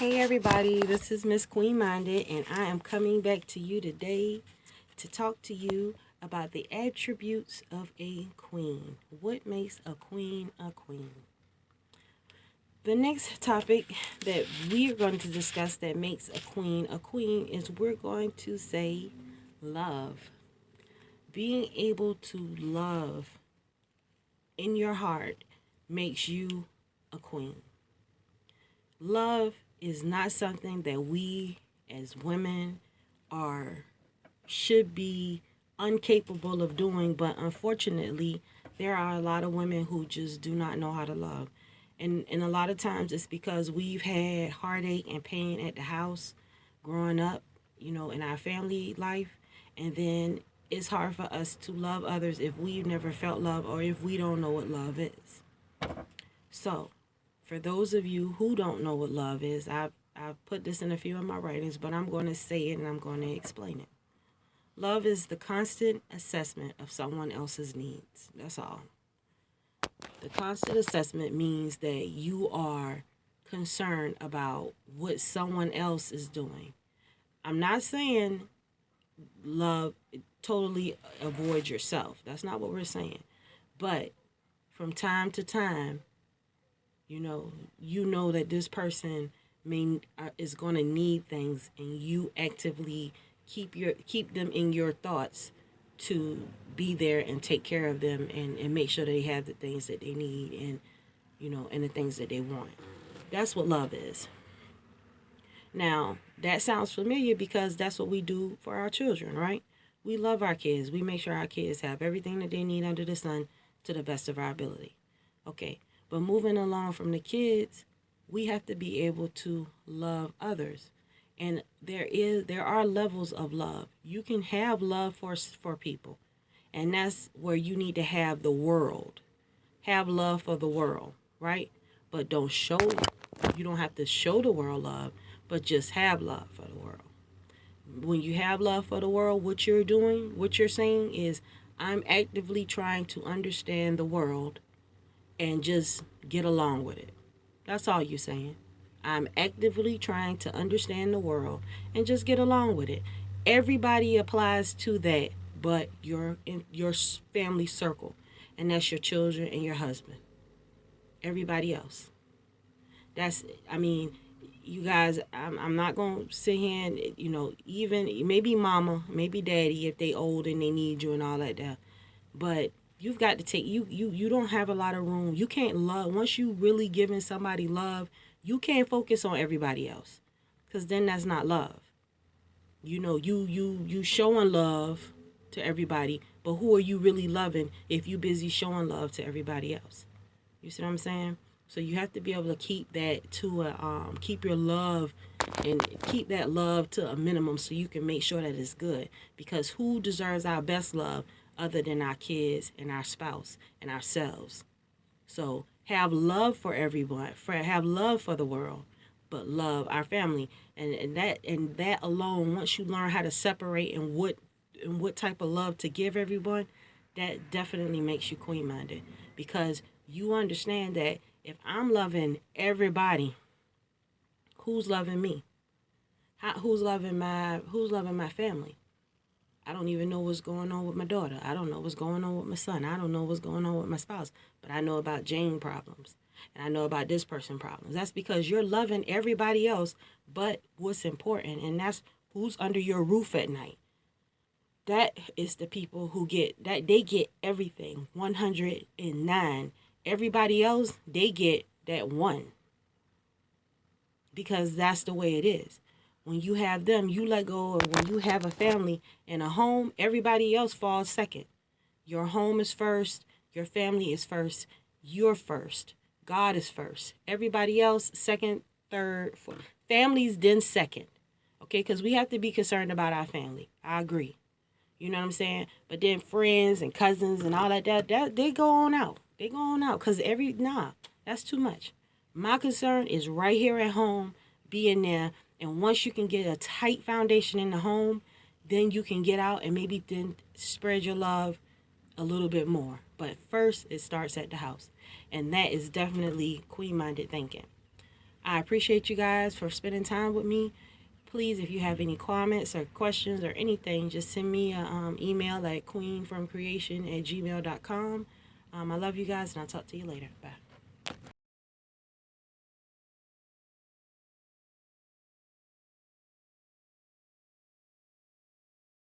Hey everybody, this is Miss Queen Minded, and I am coming back to you today to talk to you about the attributes of a queen. What makes a queen a queen? The next topic that we're going to discuss that makes a queen is we're going to say love. Being able to love in your heart makes you a queen. Love is not something that we as women should be incapable of doing, but unfortunately there are a lot of women who just do not know how to love. And a lot of times it's because we've had heartache and pain at the house growing up, in our family life, and then it's hard for us to love others if we've never felt love or if we don't know what love is. So, for those of you who don't know what love is, I've put this in a few of my writings, but I'm going to say it and I'm going to explain it. Love is the constant assessment of someone else's needs. That's all. The constant assessment means that you are concerned about what someone else is doing. I'm not saying love totally avoid yourself. That's not what we're saying. But from time to time, you know that this person is going to need things, and you actively keep them in your thoughts to be there and take care of them and make sure they have the things that they need and the things that they want. That's what love is. Now, that sounds familiar because that's what we do for our children, right? We love our kids. We make sure our kids have everything that they need under the sun to the best of our ability. Okay. But moving along from the kids, we have to be able to love others. And there are levels of love. You can have love for people. And that's where you need to have the world. Have love for the world, right? But you don't have to show the world love, but just have love for the world. When you have love for the world, what you're saying is, I'm actively trying to understand the world and just get along with it. That's all you're saying. I'm actively trying to understand the world and just get along with it. Everybody applies to that, but your family circle, and that's your children and your husband. Everybody else. You guys, I'm not going to sit here and, even maybe mama, maybe daddy, if they old and they need you and all that, but you've got to take, you don't have a lot of room. You can't love, once you really giving somebody love, you can't focus on everybody else, because then that's not love. You showing love to everybody, but who are you really loving if you busy showing love to everybody else? You see what I'm saying? So you have to be able to keep that keep your love and keep that love to a minimum so you can make sure that it's good, because who deserves our best love other than our kids and our spouse and ourselves? So have love for everyone, have love for the world, but love our family. And that alone, once you learn how to separate and what type of love to give everyone, that definitely makes you queen-minded, because you understand that if I'm loving everybody, who's loving me? Who's loving my family? I don't even know what's going on with my daughter. I don't know what's going on with my son. I don't know what's going on with my spouse. But I know about Jane problems. And I know about this person problems. That's because you're loving everybody else but what's important. And that's who's under your roof at night. That is the people who get everything. 109. Everybody else, they get that one. Because that's the way it is. When you have them, you let go. Of when you have a family and a home, everybody else falls second. Your home is first. Your family is first. You're first. God is first. Everybody else, second, third, fourth. Families then second. Okay, because we have to be concerned about our family. I agree. You know what I'm saying? But then friends and cousins and all that they go on out. They go on out because that's too much. My concern is right here at home, being there. And once you can get a tight foundation in the home, then you can get out and maybe then spread your love a little bit more. But first, it starts at the house. And that is definitely queen-minded thinking. I appreciate you guys for spending time with me. Please, if you have any comments or questions or anything, just send me an email at queenfromcreation@gmail.com. I love you guys, and I'll talk to you later. Bye.